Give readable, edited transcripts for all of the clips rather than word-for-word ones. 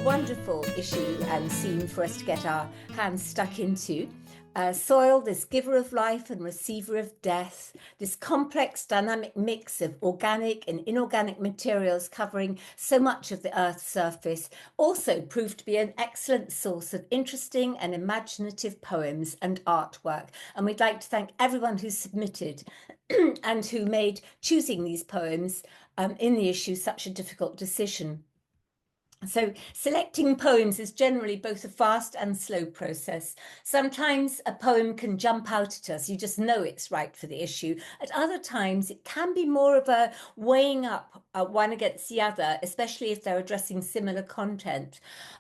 wonderful issue and scene for us to get our hands stuck into. Soil, this giver of life and receiver of death, this complex dynamic mix of organic and inorganic materials covering so much of the Earth's surface, also proved to be an excellent source of interesting and imaginative poems and artwork. And we'd like to thank everyone who submitted and who made choosing these poems in the issue such a difficult decision. So selecting poems is generally both a fast and slow process. Sometimes a poem can jump out at us. You just know it's right for the issue. At other times, it can be more of a weighing up one against the other, especially if they're addressing similar content.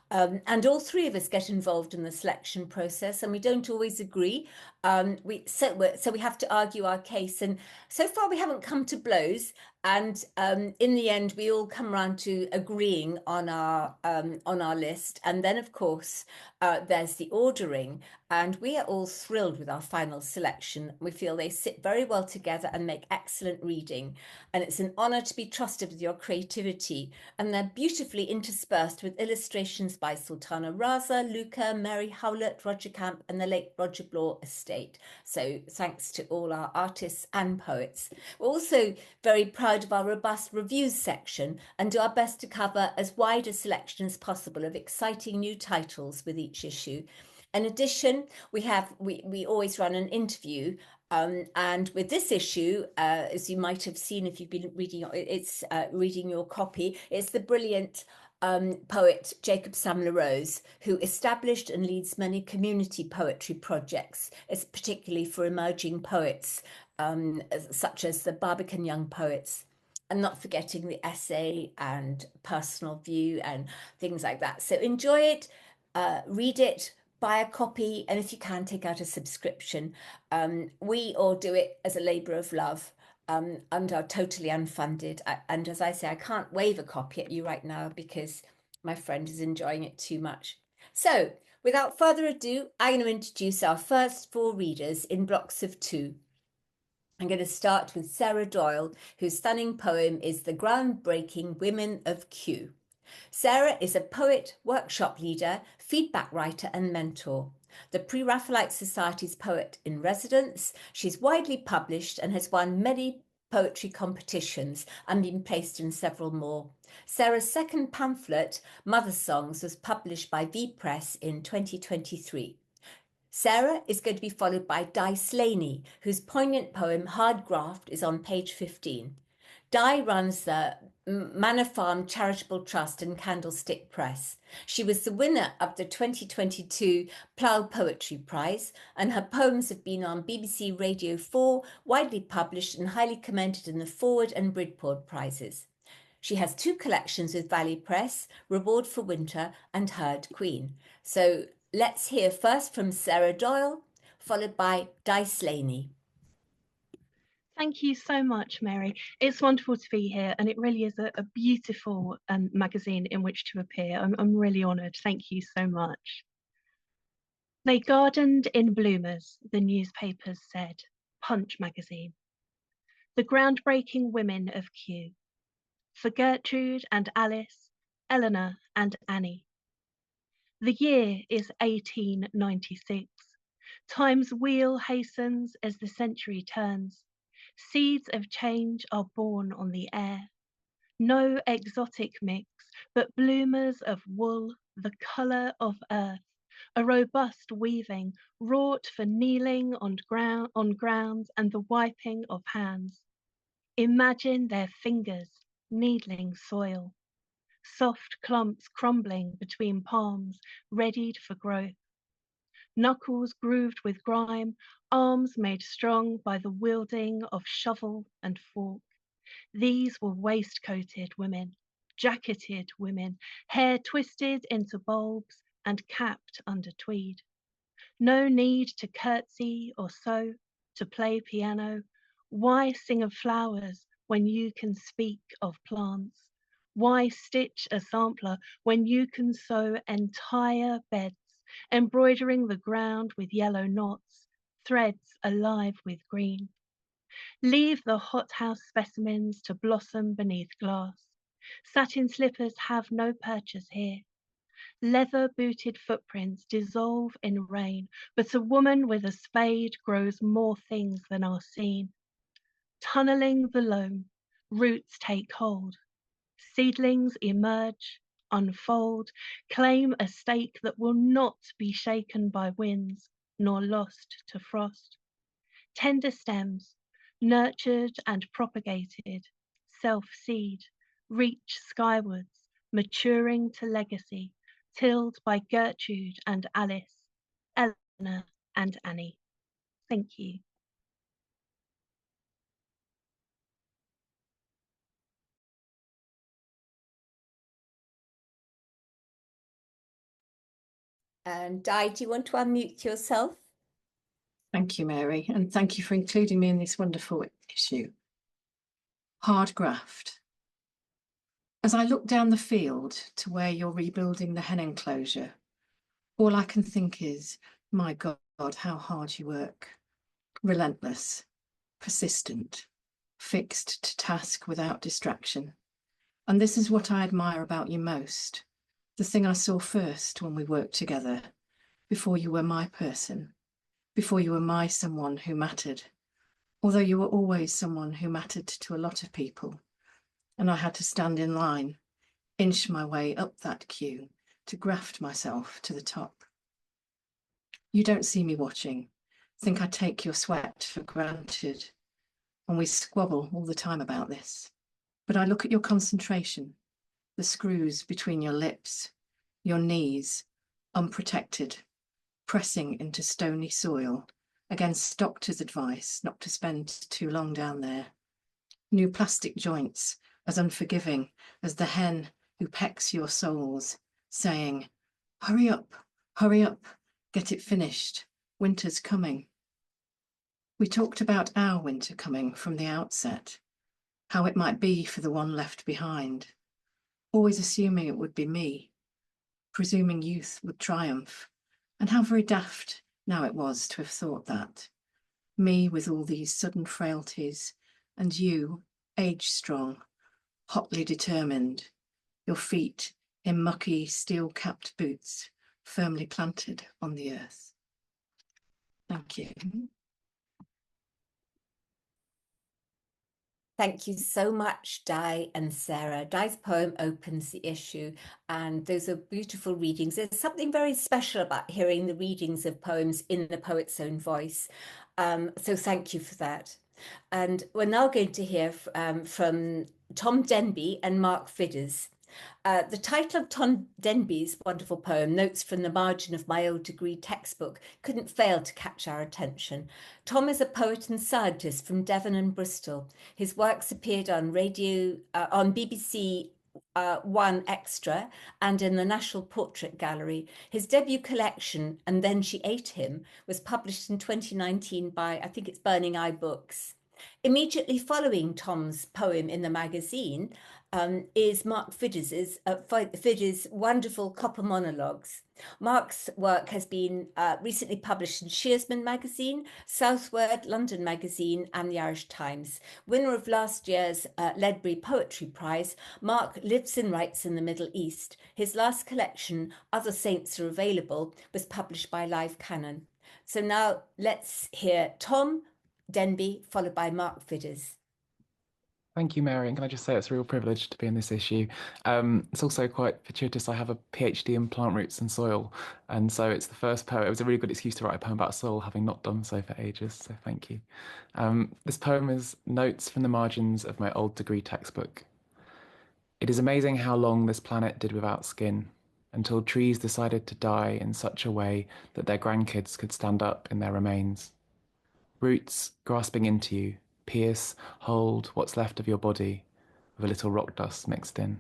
And all three of us get involved in the selection process, and we don't always agree. So we have to argue our case. And so far, we haven't come to blows. And in the end, we all come around to agreeing on our list. And then, of course, there's the ordering. And we are all thrilled with our final selection. We feel they sit very well together and make excellent reading. And it's an honor to be trusted with your creativity. And they're beautifully interspersed with illustrations by Sultana Raza, Luca, Mary Howlett, Roger Camp, and the late Roger Blaw estate. So thanks to all our artists and poets. We're also very proud of our robust reviews section and do our best to cover as wide a selection as possible of exciting new titles with each issue. In addition, we always run an interview, and with this issue, as you might have seen if you've been reading, reading your copy. It's the brilliant poet Jacob Sam-LaRose, who established and leads many community poetry projects, particularly for emerging poets, such as the Barbican Young Poets. And not forgetting the essay and personal view and things like that. So enjoy it, read it, buy a copy, and if you can, take out a subscription. We all do it as a labour of love and are totally unfunded. And as I say, I can't wave a copy at you right now because my friend is enjoying it too much. So without further ado, I'm going to introduce our first four readers in blocks of two. I'm going to start with Sarah Doyle, whose stunning poem is The Groundbreaking Women of Kew. Sarah is a poet, workshop leader, feedback writer and mentor. The Pre-Raphaelite Society's poet in residence, she's widely published and has won many poetry competitions and been placed in several more. Sarah's second pamphlet, Mother Songs, was published by V Press in 2023. Sarah is going to be followed by Di Slaney, whose poignant poem Hard Graft is on page 15. Di runs the Manor Farm Charitable Trust and Candlestick Press. She was the winner of the 2022 Plough Poetry Prize, and her poems have been on BBC Radio 4, widely published and highly commended in the Forward and Bridport Prizes. She has two collections with Valley Press, Reward for Winter and Herd Queen. So let's hear first from Sarah Doyle, followed by Di Slaney. Thank you so much, Mary. It's wonderful to be here, and it really is a beautiful magazine in which to appear. I'm really honoured. Thank you so much. They gardened in bloomers, the newspapers said. Punch magazine. The groundbreaking women of Kew. For Gertrude and Alice, Eleanor and Annie. The year is 1896. Time's wheel hastens as the century turns. Seeds of change are born on the air. No exotic mix, but bloomers of wool, the colour of earth, a robust weaving, wrought for kneeling on grounds and the wiping of hands. Imagine their fingers needling soil, soft clumps crumbling between palms, readied for growth. Knuckles grooved with grime, arms made strong by the wielding of shovel and fork. These were waistcoated women, jacketed women, hair twisted into bulbs and capped under tweed. No need to curtsy or sew, to play piano. Why sing of flowers when you can speak of plants? Why stitch a sampler when you can sew entire beds, embroidering the ground with yellow knots, threads alive with green? Leave the hothouse specimens to blossom beneath glass. Satin slippers have no purchase here. Leather-booted footprints dissolve in rain, but a woman with a spade grows more things than are seen. Tunneling the loam, roots take hold. Seedlings emerge, unfold, claim a stake that will not be shaken by winds, nor lost to frost. Tender stems, nurtured and propagated, self-seed, reach skywards, maturing to legacy, tilled by Gertrude and Alice, Eleanor and Annie. Thank you. And Di, do you want to unmute yourself? Thank you, Mary, and thank you for including me in this wonderful issue. Hard graft. As I look down the field to where you're rebuilding the hen enclosure, all I can think is, my God, how hard you work. Relentless, persistent, fixed to task without distraction. And this is what I admire about you most. The thing I saw first when we worked together, before you were my person, before you were my someone who mattered. Although you were always someone who mattered to a lot of people, and I had to stand in line, inch my way up that queue to graft myself to the top. You don't see me watching, think I take your sweat for granted, and we squabble all the time about this. But I look at your concentration, the screws between your lips, your knees, unprotected, pressing into stony soil, against doctor's advice not to spend too long down there. New plastic joints, as unforgiving as the hen who pecks your soles, saying, hurry up, get it finished, winter's coming. We talked about our winter coming from the outset, how it might be for the one left behind, always assuming it would be me, presuming youth would triumph, and how very daft now it was to have thought that. Me with all these sudden frailties, and you, age-strong, hotly determined, your feet in mucky, steel-capped boots, firmly planted on the earth. Thank you. Thank you so much, Di and Sarah. Di's poem opens the issue, and those are beautiful readings. There's something very special about hearing the readings of poems in the poet's own voice. So thank you for that. And we're now going to hear from Tom Denby and Mark Fidders. The title of Tom Denby's wonderful poem, Notes from the Margin of My Old Degree Textbook, couldn't fail to catch our attention. Tom is a poet and scientist from Devon and Bristol. His works appeared on on BBC One Extra and in the National Portrait Gallery. His debut collection, And Then She Ate Him, was published in 2019 by, I think it's Burning Eye Books. Immediately following Tom's poem in the magazine is Mark Fidders' wonderful Copper Monologues. Mark's work has been recently published in Shearsman Magazine, Southward, London Magazine, and the Irish Times. Winner of last year's Ledbury Poetry Prize, Mark lives and writes in the Middle East. His last collection, Other Saints Are Available, was published by Live Canon. So now let's hear Tom Denby, followed by Mark Fidders. Thank you, Mary. And can I just say it's a real privilege to be in this issue. It's also quite fortuitous. I have a PhD in plant roots and soil. And so it's the first poem. It was a really good excuse to write a poem about soil, having not done so for ages. So thank you. This poem is Notes from the Margins of My Old Degree Textbook. It is amazing how long this planet did without skin, until trees decided to die in such a way that their grandkids could stand up in their remains. Roots grasping into you, pierce, hold what's left of your body with a little rock dust mixed in.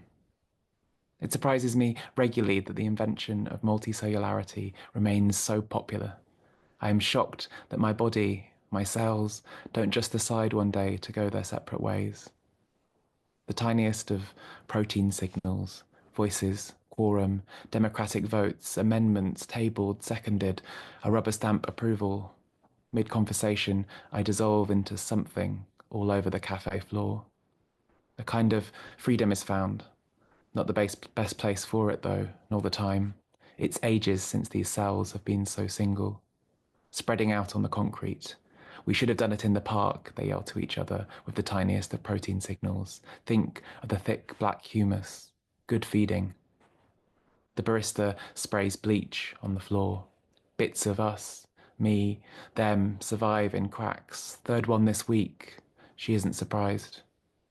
It surprises me regularly that the invention of multicellularity remains so popular. I am shocked that my body, my cells, don't just decide one day to go their separate ways. The tiniest of protein signals, voices, quorum, democratic votes, amendments tabled, seconded, a rubber stamp approval. Mid-conversation, I dissolve into something all over the cafe floor. A kind of freedom is found. Not the best place for it, though, nor the time. It's ages since these cells have been so single, spreading out on the concrete. We should have done it in the park, they yell to each other with the tiniest of protein signals. Think of the thick black humus. Good feeding. The barista sprays bleach on the floor. Bits of us, me, them, survive in cracks. Third one this week. She isn't surprised.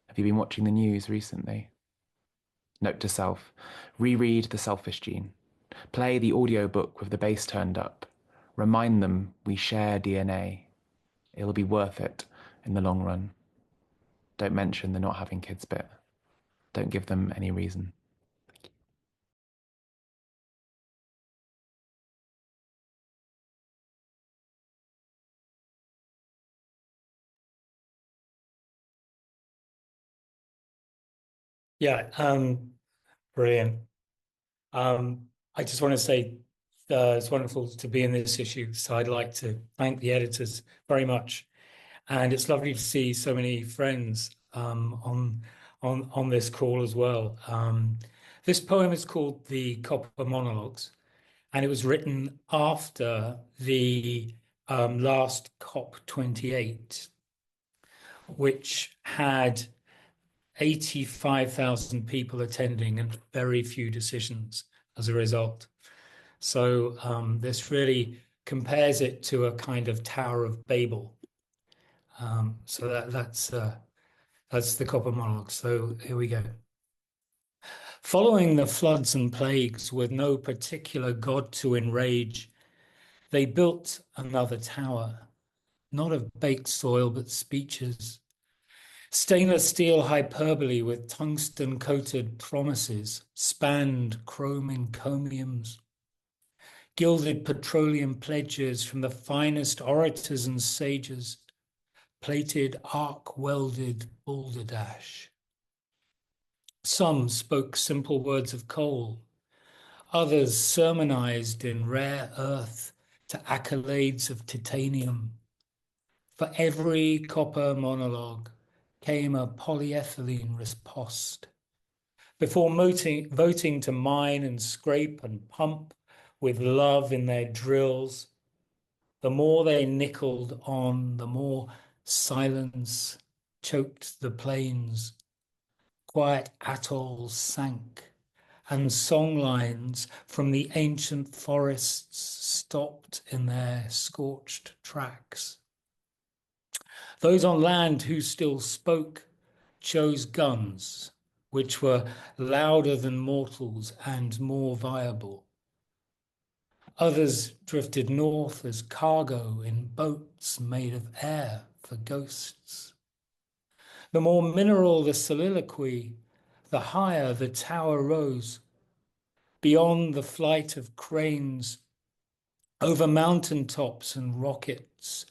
Have you been watching the news recently? Note to self, reread The Selfish Gene. Play the audiobook with the bass turned up. Remind them we share DNA. It'll be worth it in the long run. Don't mention the not having kids bit. Don't give them any reason. Yeah, brilliant. I just want to say it's wonderful to be in this issue. So I'd like to thank the editors very much, and it's lovely to see so many friends on this call as well. This poem is called The Copper Monologues, and it was written after the last COP28, which had 85,000 people attending and very few decisions as a result. So this really compares it to a kind of Tower of Babel. So that's the Copper Monologue. So here we go. Following the floods and plagues, with no particular god to enrage, they built another tower, not of baked soil, but speeches. Stainless steel hyperbole with tungsten-coated promises, spanned chrome encomiums, gilded petroleum pledges from the finest orators and sages, plated arc-welded balderdash. Some spoke simple words of coal, others sermonized in rare earth to accolades of titanium. For every copper monologue came a polyethylene riposte. Before voting to mine and scrape and pump with love in their drills, the more they nickeled on, the more silence choked the plains. Quiet atolls sank, and songlines from the ancient forests stopped in their scorched tracks. Those on land who still spoke chose guns, which were louder than mortals and more viable. Others drifted north as cargo in boats made of air for ghosts. The more mineral the soliloquy, the higher the tower rose. Beyond the flight of cranes, over mountaintops and rockets,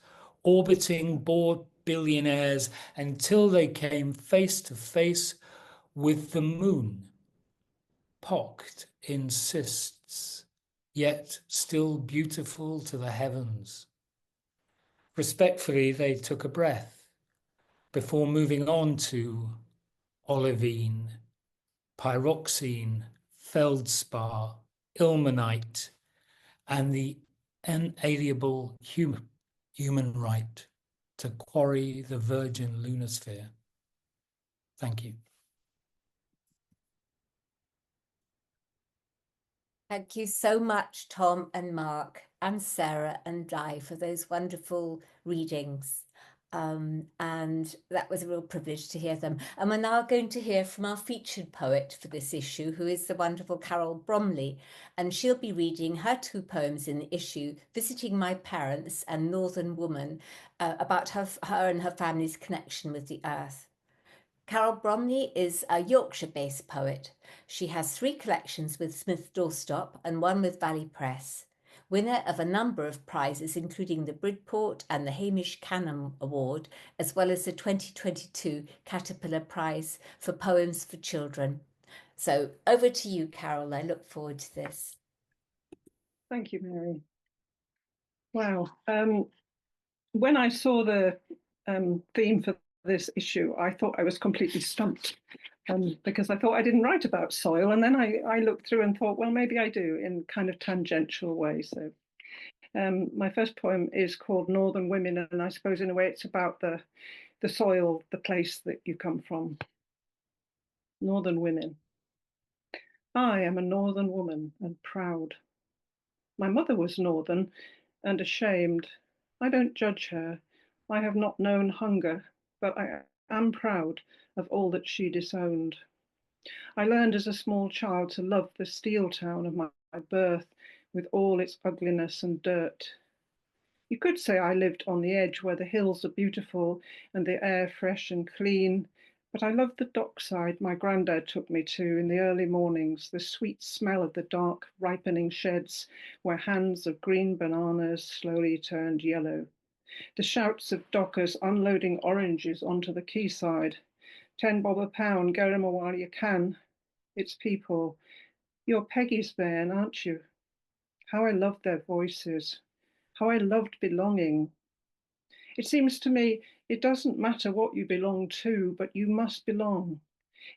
orbiting bored billionaires until they came face to face with the moon, pocked in cysts, yet still beautiful to the heavens. Respectfully, they took a breath before moving on to olivine, pyroxene, feldspar, ilmenite, and the inalienable human right to quarry the virgin lunosphere. Thank you. Thank you so much, Tom and Mark and Sarah and Di, for those wonderful readings. And that was a real privilege to hear them. And we're now going to hear from our featured poet for this issue, who is the wonderful Carol Bromley. And she'll be reading her two poems in the issue, Visiting My Parents and Northern Woman, about her and her family's connection with the earth. Carol Bromley is a Yorkshire-based poet. She has 3 collections with Smith Doorstop and 1 with Valley Press. Winner of a number of prizes, including the Bridport and the Hamish Canham Award, as well as the 2022 Caterpillar Prize for Poems for Children. So over to you, Carol. I look forward to this. Thank you, Mary. Wow. When I saw the theme for this issue, I thought I was completely stumped because I thought I didn't write about soil. And then I looked through and thought, well, maybe I do in kind of tangential way. So my first poem is called Northern Women, and I suppose in a way it's about the soil, the place that you come from. Northern Women. I am a Northern woman and proud. My mother was Northern and ashamed. I don't judge her. I have not known hunger, but I am proud of all that she disowned. I learned as a small child to love the steel town of my birth with all its ugliness and dirt. You could say I lived on the edge where the hills are beautiful and the air fresh and clean, but I loved the dockside my granddad took me to in the early mornings, the sweet smell of the dark, ripening sheds where hands of green bananas slowly turned yellow, the shouts of dockers unloading oranges onto the quayside. 10 bob a pound, get 'em while you can. It's people. You're Peggy's bairn, aren't you? How I loved their voices. How I loved belonging. It seems to me it doesn't matter what you belong to, but you must belong.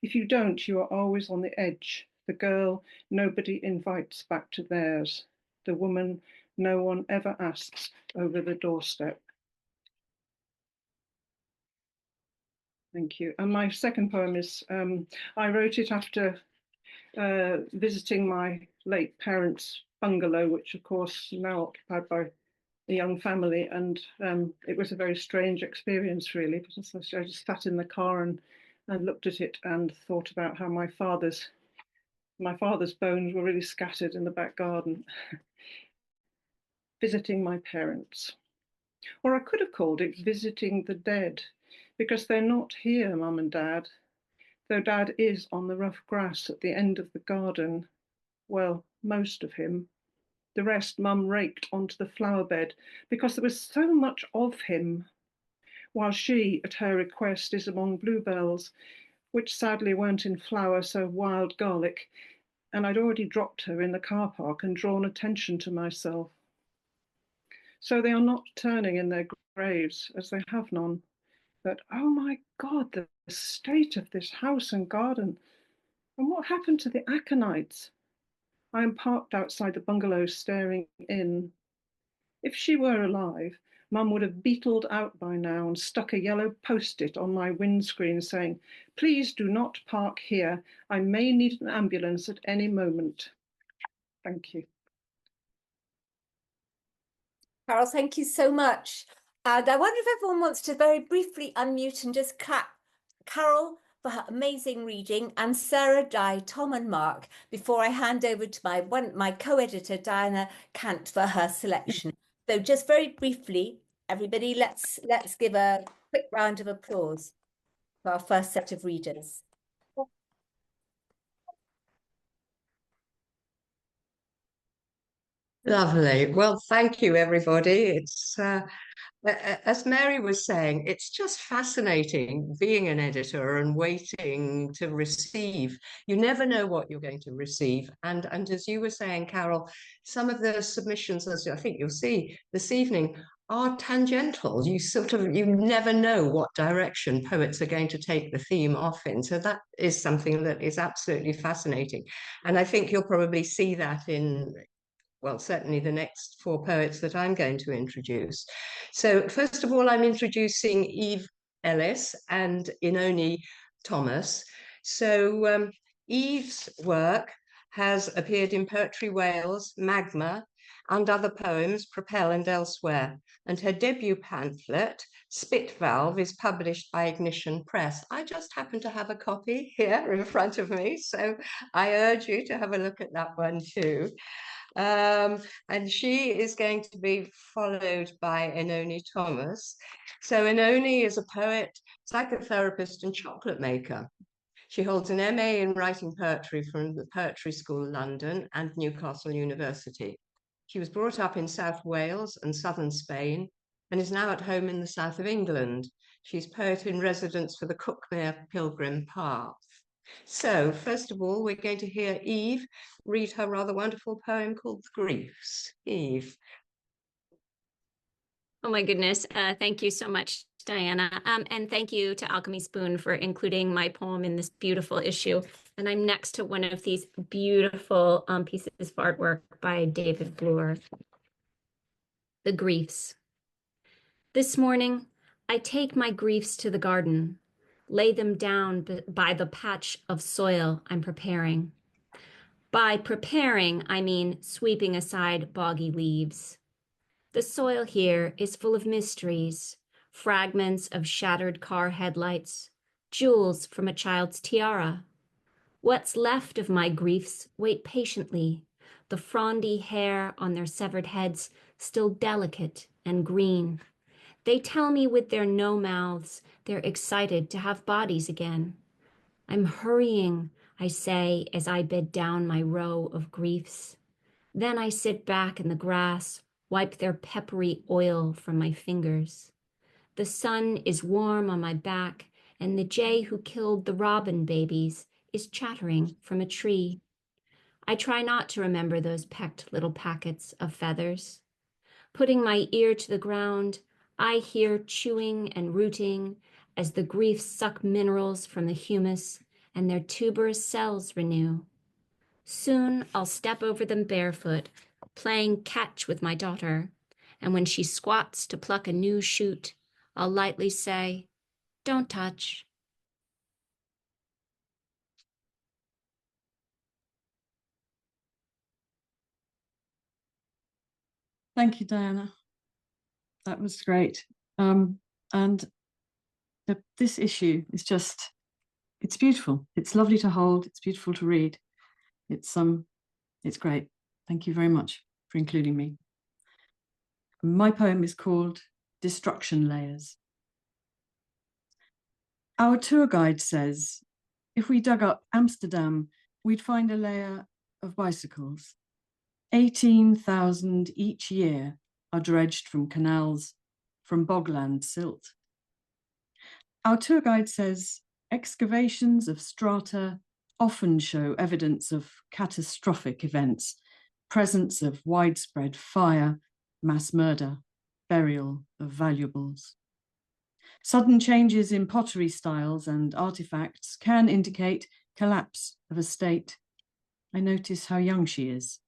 If you don't, you are always on the edge. The girl nobody invites back to theirs. The woman no one ever asks over the doorstep. Thank you. And my second poem is, I wrote it after visiting my late parents' bungalow, which of course is now occupied by a young family, and it was a very strange experience, really. Because I just sat in the car and looked at it and thought about how my father's bones were really scattered in the back garden. Visiting my parents, or I could have called it visiting the dead, because they're not here, Mum and Dad. Though Dad is on the rough grass at the end of the garden, well, most of him. The rest Mum raked onto the flower bed because there was so much of him, while she, at her request, is among bluebells, which sadly weren't in flower, so wild garlic, and I'd already dropped her in the car park and drawn attention to myself. So they are not turning in their graves, as they have none. But oh my God, the state of this house and garden. And what happened to the aconites? I am parked outside the bungalow staring in. If she were alive, Mum would have beetled out by now and stuck a yellow post-it on my windscreen saying, "Please do not park here. I may need an ambulance at any moment." Thank you. Carol, thank you so much. And I wonder if everyone wants to very briefly unmute and just clap Carol for her amazing reading, and Sarah, Di, Tom and Mark, before I hand over to my co-editor, Diana Cant, for her selection. So just very briefly, everybody, let's give a quick round of applause for our first set of readers. Lovely. Well, thank you, everybody. It's as Mary was saying, it's just fascinating being an editor and waiting to receive. You never know what you're going to receive. And as you were saying, Carol, some of the submissions, as I think you'll see this evening, are tangential. You never know what direction poets are going to take the theme off in. So that is something that is absolutely fascinating. And I think you'll probably see that in, well, certainly the next 4 poets that I'm going to introduce. So first of all, I'm introducing Eve Ellis and Inoni Thomas. So Eve's work has appeared in Poetry Wales, Magma, and other poems, Propel and elsewhere. And her debut pamphlet, Spit Valve, is published by Ignition Press. I just happen to have a copy here in front of me, so I urge you to have a look at that one too. And she is going to be followed by Inoni Thomas. So Inoni is a poet, psychotherapist, and chocolate maker. She holds an MA in writing poetry from the Poetry School London and Newcastle University. She was brought up in South Wales and southern Spain and is now at home in the south of England. She's poet in residence for the Cookmere Pilgrim Path. So, first of all, we're going to hear Eve read her rather wonderful poem called The Griefs. Eve. Oh my goodness. Thank you so much, Diana. And thank you to Alchemy Spoon for including my poem in this beautiful issue. And I'm next to one of these beautiful pieces of artwork by David Bloor. The Griefs. This morning, I take my griefs to the garden, lay them down by the patch of soil I'm preparing. By preparing, I mean sweeping aside boggy leaves. The soil here is full of mysteries, fragments of shattered car headlights, jewels from a child's tiara. What's left of my griefs wait patiently, the frondy hair on their severed heads still delicate and green. They tell me with their no mouths they're excited to have bodies again. I'm hurrying, I say as I bed down my row of griefs. Then I sit back in the grass, wipe their peppery oil from my fingers. The sun is warm on my back, and the jay who killed the robin babies is chattering from a tree. I try not to remember those pecked little packets of feathers. Putting my ear to the ground, I hear chewing and rooting as the griefs suck minerals from the humus and their tuberous cells renew. Soon I'll step over them barefoot, playing catch with my daughter, and when she squats to pluck a new shoot, I'll lightly say, "Don't touch." Thank you, Diana. That was great. And this issue is just, it's beautiful. It's lovely to hold. It's beautiful to read. It's great. Thank you very much for including me. My poem is called Destruction Layers. Our tour guide says, if we dug up Amsterdam, we'd find a layer of bicycles. 18,000 each year are dredged from canals, from bogland silt. Our tour guide says excavations of strata often show evidence of catastrophic events, presence of widespread fire, mass murder, burial of valuables. Sudden changes in pottery styles and artifacts can indicate collapse of a state. I notice how young she is.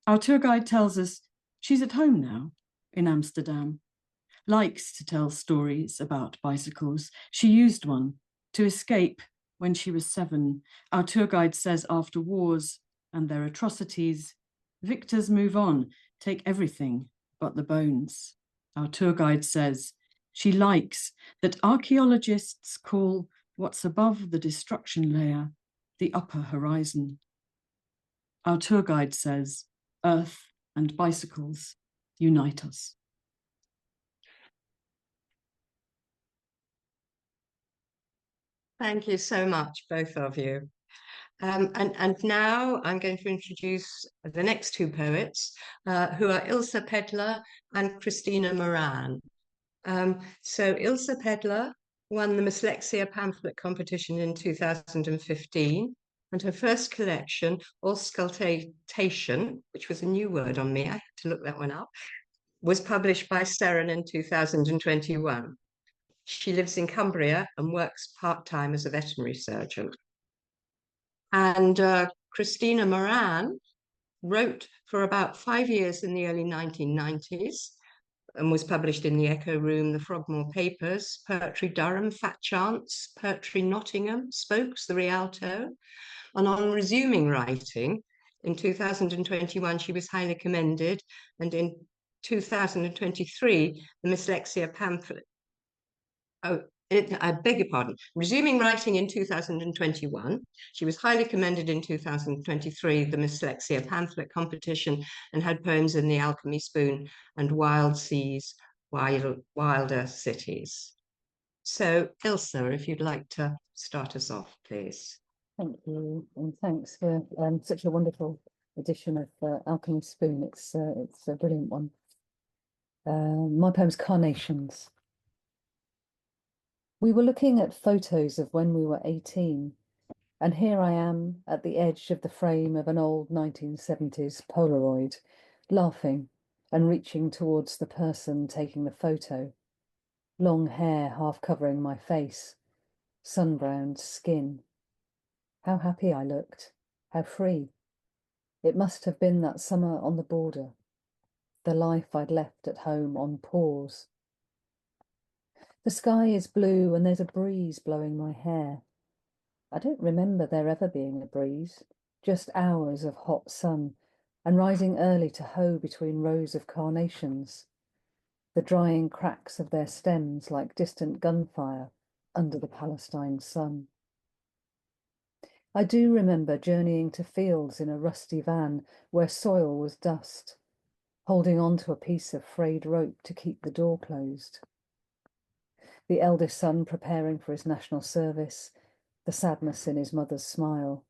Our tour guide tells us she's at home now in Amsterdam, likes to tell stories about bicycles. She used one to escape when she was 7. Our tour guide says after wars and their atrocities, victors move on, take everything but the bones. Our tour guide says she likes that archaeologists call what's above the destruction layer the upper horizon. Our tour guide says earth and bicycles unite us. Thank you so much, both of you. And now I'm going to introduce the next two poets, who are Ilse Pedler and Christina Moran. So Ilse Pedler won the Dyslexia pamphlet competition in 2015, and her first collection, Auscultation, which was a new word on me, I had to look that one up, was published by Seren in 2021. She lives in Cumbria and works part-time as a veterinary surgeon. And Christina Moran wrote for about 5 years in the early 1990s and was published in the Echo Room, the Frogmore Papers, Poetry Durham, Fat Chance, Poetry Nottingham, Spokes, the Rialto. And on resuming writing, in 2021, she was highly commended. And in 2023, the Dyslexia pamphlet, I beg your pardon. Resuming writing in 2021, she was highly commended in 2023, the Dyslexia pamphlet competition, and had poems in the Alchemy Spoon and Wild Seas, Wilder Cities. So, Ilse, if you'd like to start us off, please. Thank you, and thanks for such a wonderful edition of Alchemy Spoon. It's a brilliant one. My poem's Carnations. We were looking at photos of when we were 18, and here I am at the edge of the frame of an old 1970s Polaroid, laughing and reaching towards the person taking the photo. long hair half covering my face, sun-browned skin. How happy I looked, how free. It must have been that summer on the border, the life I'd left at home on pause. The sky is blue and there's a breeze blowing my hair. I don't remember there ever being a breeze, just hours of hot sun and rising early to hoe between rows of carnations, the drying cracks of their stems like distant gunfire under the Palestine sun. I do remember journeying to fields in a rusty van where soil was dust, holding on to a piece of frayed rope to keep the door closed. The eldest son preparing for his national service, the sadness in his mother's smile,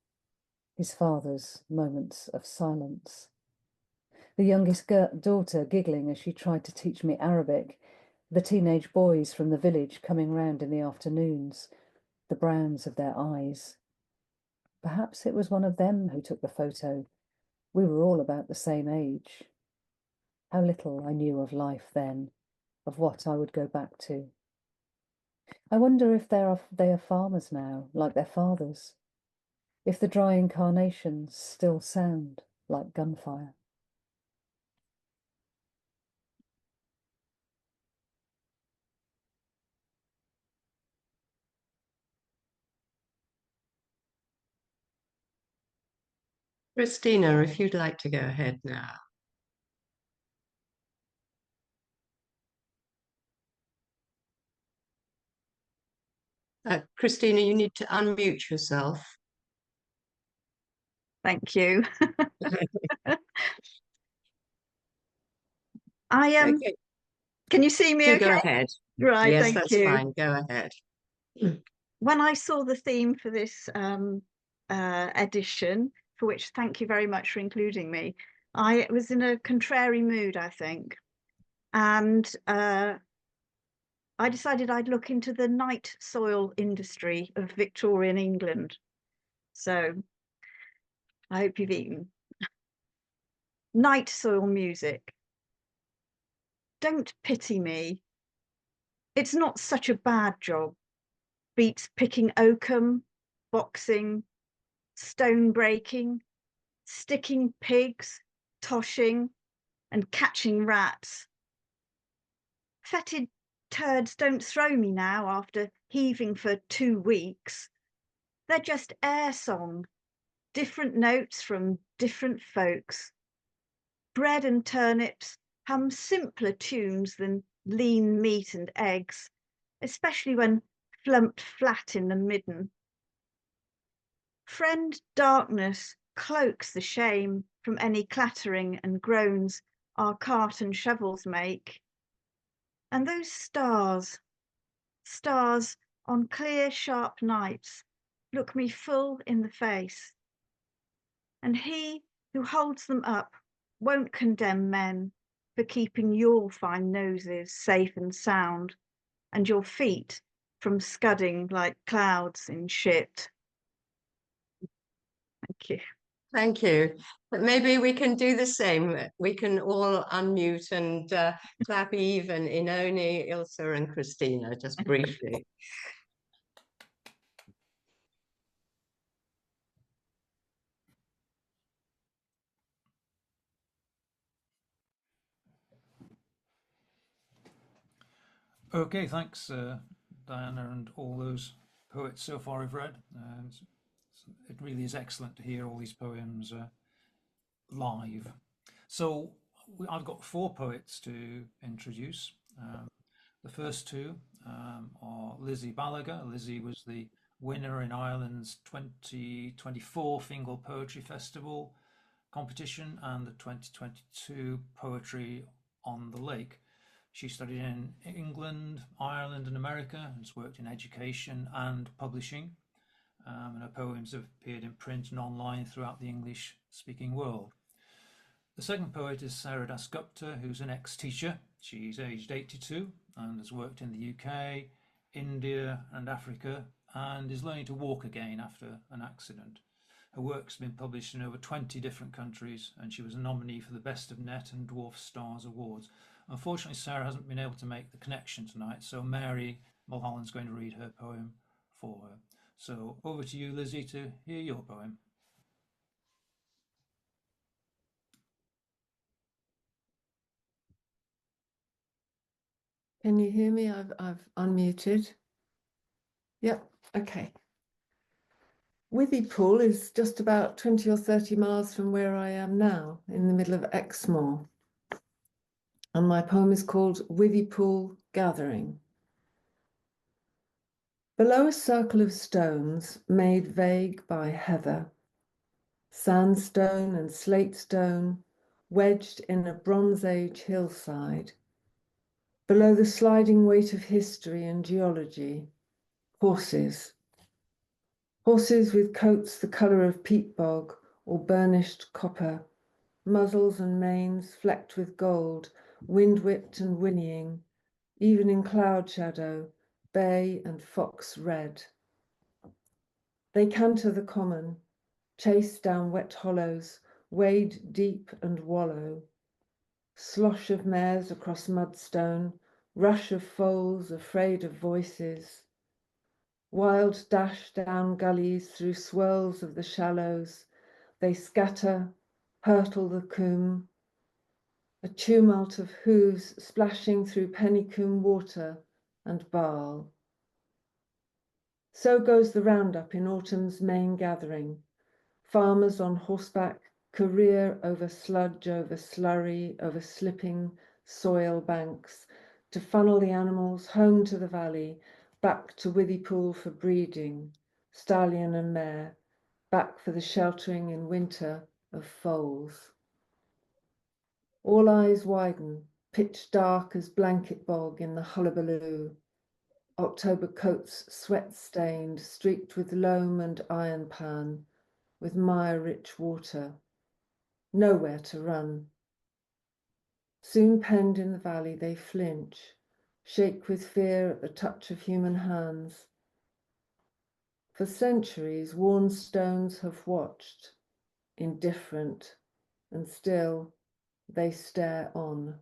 his father's moments of silence. The youngest daughter giggling as she tried to teach me Arabic, the teenage boys from the village coming round in the afternoons, the browns of their eyes. Perhaps it was one of them who took the photo. We were all about the same age. How little I knew of life then, of what I would go back to. I wonder if they are farmers now, like their fathers, if the drying carnations still sound like gunfire. Christina, if you'd like to go ahead now. Christina, you need to unmute yourself. Thank you. Okay. Can you see me okay? Go ahead. Right, yes, thank that's you. fine. Go ahead. When I saw the theme for this edition, for which thank you very much for including me, I was in a contrary mood, I think. And I decided I'd look into the night soil industry of Victorian England. So I hope you've eaten. Night soil music. Don't pity me. It's not such a bad job. Beats picking oakum, boxing, stone breaking, sticking pigs, toshing, and catching rats. Fetid turds don't throw me now after heaving for 2 weeks. They're just air song, different notes from different folks. Bread and turnips hum simpler tunes than lean meat and eggs, especially when flumped flat in the midden. Friend darkness cloaks the shame from any clattering and groans our cart and shovels make. And those stars on clear, sharp nights, look me full in the face. And he who holds them up won't condemn men for keeping your fine noses safe and sound, and your feet from scudding like clouds in shit. Thank you. Thank you. But maybe we can do the same. We can all unmute and clap even Inoni, Ilsa, and Christina, just briefly. Okay, thanks, Diana, and all those poets so far I've read. It really is excellent to hear all these poems live. So I've got 4 poets to introduce. The first 2 are Lizzie Balaga. Lizzie was the winner in Ireland's 2024 Fingal Poetry Festival competition and the 2022 Poetry on the Lake. She studied in England, Ireland, and America, and has worked in education and publishing. And her poems have appeared in print and online throughout the English-speaking world. The second poet is Sarah Dasgupta, who's an ex-teacher. She's aged 82 and has worked in the UK, India, and Africa, and is learning to walk again after an accident. Her work's been published in over 20 different countries, and she was a nominee for the Best of Net and Dwarf Stars Awards. Unfortunately, Sarah hasn't been able to make the connection tonight, so Mary Mulholland's going to read her poem for her. So over to you, Lizzie, to hear your poem. Can you hear me? I've unmuted. Yep, okay. Withypool is just about 20 or 30 miles from where I am now, in the middle of Exmoor. And my poem is called Withypool Gathering. Below a circle of stones made vague by heather, sandstone and slate stone wedged in a Bronze Age hillside, below the sliding weight of history and geology, horses. Horses with coats the colour of peat bog or burnished copper, muzzles and manes flecked with gold, wind-whipped and whinnying, even in cloud shadow, bay and fox red. They canter the common, chase down wet hollows, wade deep and wallow. Slosh of mares across mudstone, rush of foals afraid of voices. Wild dash down gullies through swirls of the shallows. They scatter, hurtle the coombe. A tumult of hooves splashing through Pennycombe water and barl. So goes the roundup in autumn's main gathering. Farmers on horseback career over sludge, over slurry, over slipping soil banks to funnel the animals home to the valley, back to Withypool for breeding, stallion and mare, back for the sheltering in winter of foals. All eyes widen, pitch dark as blanket bog in the hullabaloo. October coats sweat-stained, streaked with loam and iron pan, with mire-rich water. Nowhere to run. Soon penned in the valley, they flinch, shake with fear at the touch of human hands. For centuries, worn stones have watched, indifferent, and still they stare on.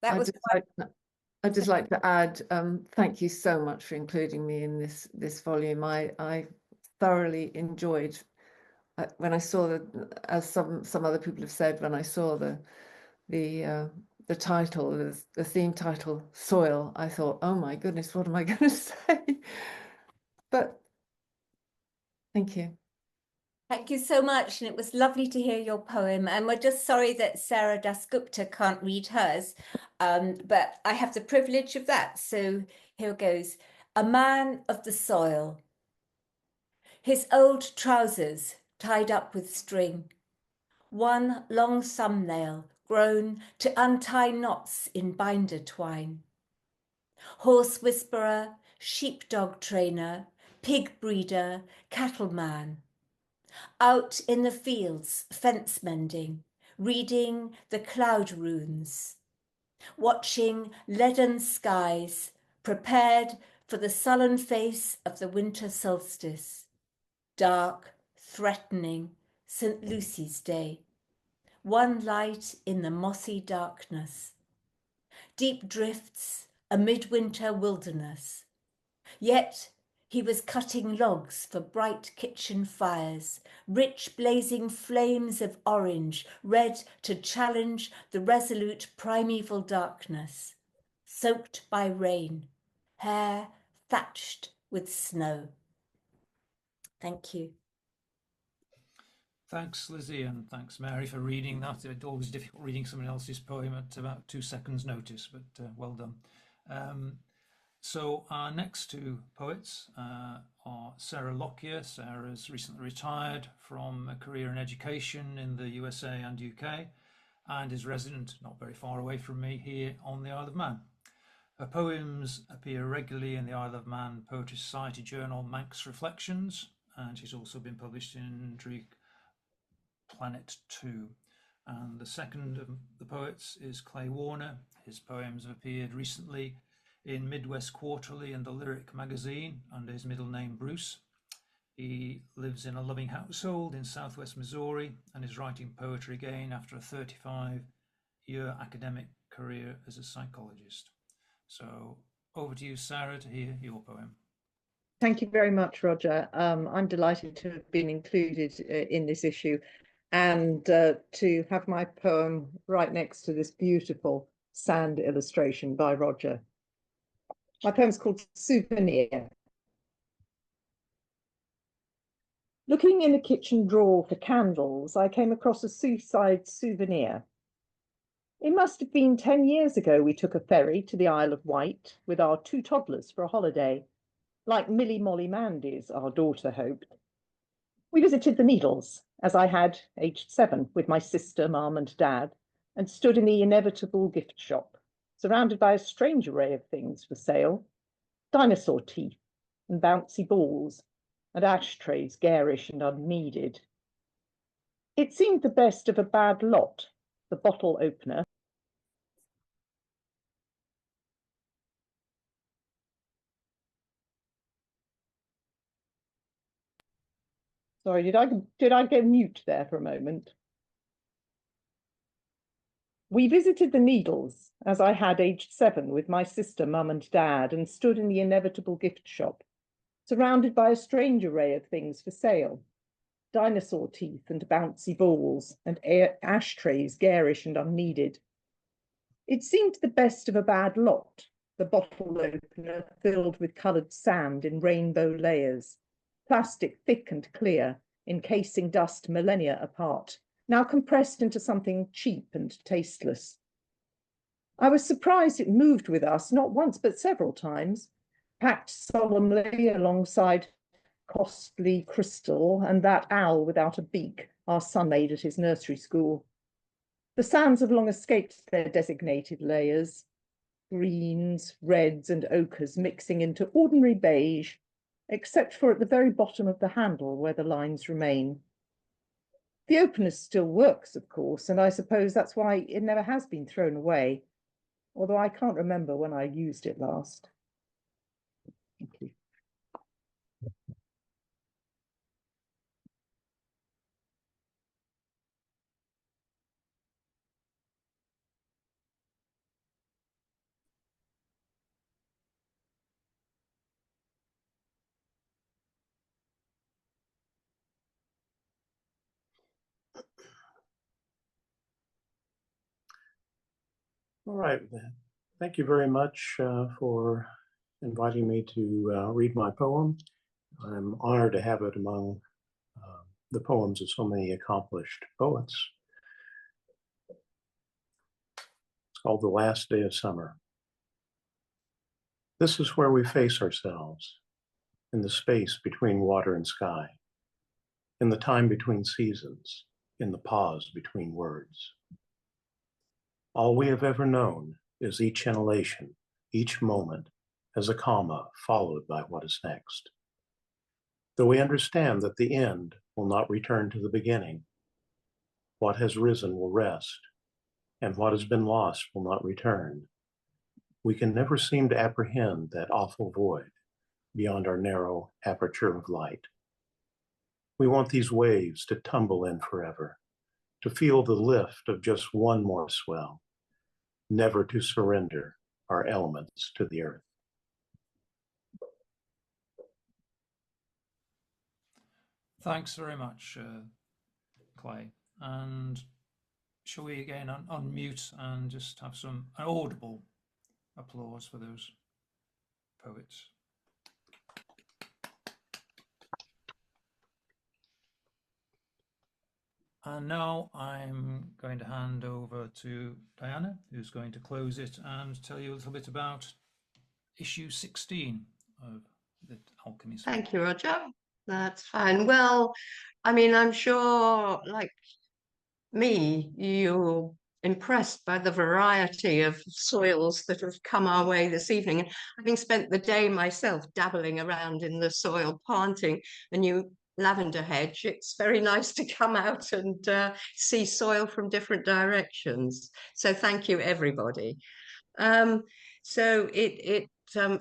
That was I'd just like to add, thank you so much for including me in this volume. I thoroughly enjoyed when I saw the, as some other people have said, when I saw the title, the theme title, Soil, I thought, oh my goodness, what am I going to say? But thank you. Thank you so much. And it was lovely to hear your poem. And we're just sorry that Sarah Dasgupta can't read hers, but I have the privilege of that. So here goes. A man of the soil. His old trousers tied up with string. One long thumbnail grown to untie knots in binder twine. Horse whisperer, sheepdog trainer, pig breeder, cattleman. Out in the fields, fence mending, reading the cloud runes, watching leaden skies, prepared for the sullen face of the winter solstice. Dark, threatening, St. Lucy's Day. One light in the mossy darkness. Deep drifts, a midwinter wilderness. Yet he was cutting logs for bright kitchen fires, rich blazing flames of orange, red to challenge the resolute primeval darkness, soaked by rain, hair thatched with snow. Thank you. Thanks, Lizzie, and thanks, Mary, for reading that. It's always difficult reading someone else's poem at about 2 seconds notice, but well done. So our next two poets are Sarah Lockyer. Sarah's recently retired from a career in education in the USA and UK and is resident not very far away from me here on the Isle of Man. Her poems appear regularly in the Isle of Man Poetry Society journal Manx Reflections, and she's also been published in Intrigue Planet 2. And the second of the poets is Clay Warner. His poems have appeared recently in Midwest Quarterly and the Lyric magazine under his middle name Bruce. He lives in a loving household in southwest Missouri and is writing poetry again after a 35-year academic career as a psychologist. So over to you, Sarah, to hear your poem. Thank you very much, Roger. I'm delighted to have been included in this issue and to have my poem right next to this beautiful sand illustration by Roger. My poem's called Souvenir. Looking in a kitchen drawer for candles, I came across a seaside souvenir. It must have been 10 years ago we took a ferry to the Isle of Wight with our 2 toddlers for a holiday, like Millie Molly Mandy's, our daughter hoped. We visited the Needles, as I had, aged 7, with my sister, mum and dad, and stood in the inevitable gift shop, surrounded by a strange array of things for sale: dinosaur teeth and bouncy balls, and ashtrays garish and unneeded. It seemed the best of a bad lot, the bottle opener. Sorry, did I go mute there for a moment? We visited the Needles, as I had, aged 7, with my sister, mum and dad, and stood in the inevitable gift shop, surrounded by a strange array of things for sale: dinosaur teeth and bouncy balls, and ashtrays garish and unneeded. It seemed the best of a bad lot, the bottle opener filled with coloured sand in rainbow layers, plastic thick and clear, encasing dust millennia apart, now compressed into something cheap and tasteless. I was surprised it moved with us, not once but several times, packed solemnly alongside costly crystal and that owl without a beak our son made at his nursery school. The sands have long escaped their designated layers, greens, reds and ochres mixing into ordinary beige, except for at the very bottom of the handle where the lines remain. The opener still works, of course, and I suppose that's why it never has been thrown away, although I can't remember when I used it last. Thank you. All right, thank you very much for inviting me to read my poem. I'm honored to have it among the poems of so many accomplished poets. It's called The Last Day of Summer. This is where we face ourselves, in the space between water and sky, in the time between seasons, in the pause between words. All we have ever known is each inhalation, each moment, as a comma followed by what is next. Though we understand that the end will not return to the beginning, what has risen will rest, and what has been lost will not return, we can never seem to apprehend that awful void beyond our narrow aperture of light. We want these waves to tumble in forever, to feel the lift of just one more swell, never to surrender our elements to the earth. Thanks very much, Clay. And shall we again unmute and just have some audible applause for those poets? And now I'm going to hand over to Diana, who's going to close it and tell you a little bit about issue 16 of the Alchemy Spoon. Thank you, Roger. That's fine. Well, I mean, I'm sure, like me, you're impressed by the variety of soils that have come our way this evening. And having spent the day myself dabbling around in the soil, planting a new lavender hedge, it's very nice to come out and see soil from different directions. So thank you, everybody. So it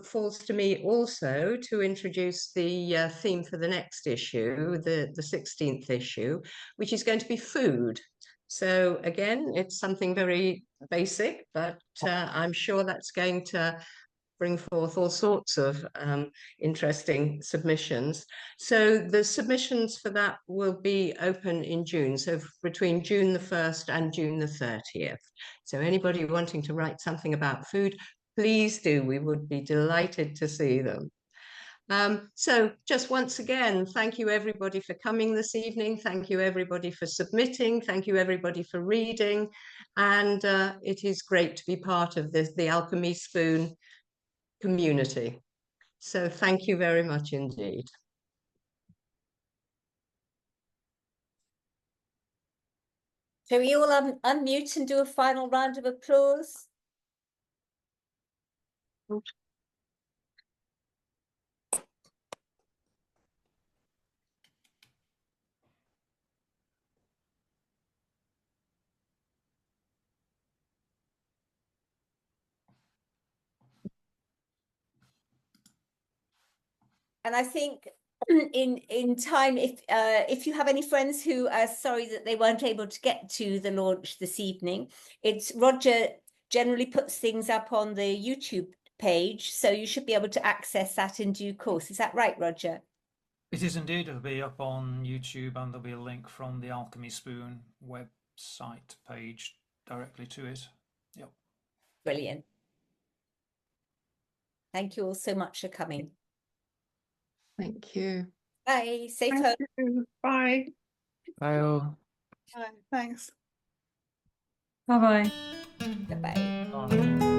falls to me also to introduce the theme for the next issue, the 16th issue, which is going to be food. So again, it's something very basic, but I'm sure that's going to bring forth all sorts of interesting submissions. So the submissions for that will be open in June, so between June the 1st and June the 30th. So anybody wanting to write something about food, please do. We would be delighted to see them. So just once again, thank you everybody for coming this evening. Thank you everybody for submitting. Thank you everybody for reading. And it is great to be part of the Alchemy Spoon community. So thank you very much indeed. Shall we all unmute and do a final round of applause? And I think in time, if you have any friends who are sorry that they weren't able to get to the launch this evening, it's Roger generally puts things up on the YouTube page, so you should be able to access that in due course. Is that right, Roger? It is indeed. It'll be up on YouTube, and there'll be a link from the Alchemy Spoon website page directly to it. Yep. Brilliant. Thank you all so much for coming. Thank you. Bye. Safe home. Thank you. Bye. Bye all. Thanks. Bye-bye. Bye-bye. Bye.